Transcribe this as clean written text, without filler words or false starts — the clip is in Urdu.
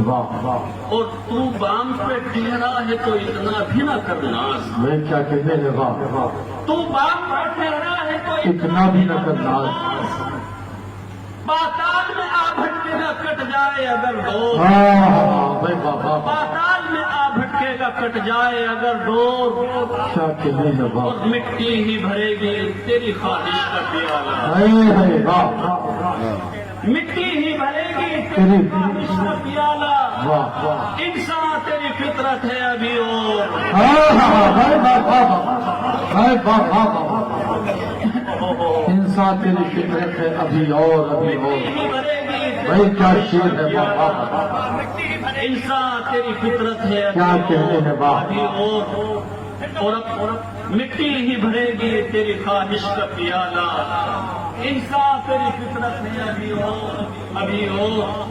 واہ واہ، اور تو بام پہ ٹھہرا ہے تو اتنا بھی نہ کرنا، میں کیا کہنے ہیں، واہ واہ، تو بام پہ ٹھہرا ہے تو اتنا بھی نہ کرنا، پاتال میں آ بھٹکے گا کٹ جائے اگر ڈور، ہاں بھائی بابا، پاتال میں آ بھٹکے گا کٹ جائے اگر ڈور، کیا کہنے ہیں، اور واہ، مٹی ہی بھرے گی تیری خواہش کا پیالہ، ہے واہ، مٹی ہی بھرے گی تیری تیری خواہش کا پیالہ، واہ واہ، انسان تیری فطرت ہے ابھی اور، بھائی بابا، بھائی بابا، انسان تیری فطرت ہے ابھی اور ابھی اور، ہی بھرے گی بھائی کیا شیر ہے بابا، انسان تیری فطرت ہے کیا کہنے ہیں، واہ ابھی اور مٹی ہی بھرے گی تیری خواہش کا پیالہ، انسان تیری فطرت ہے ابھی اور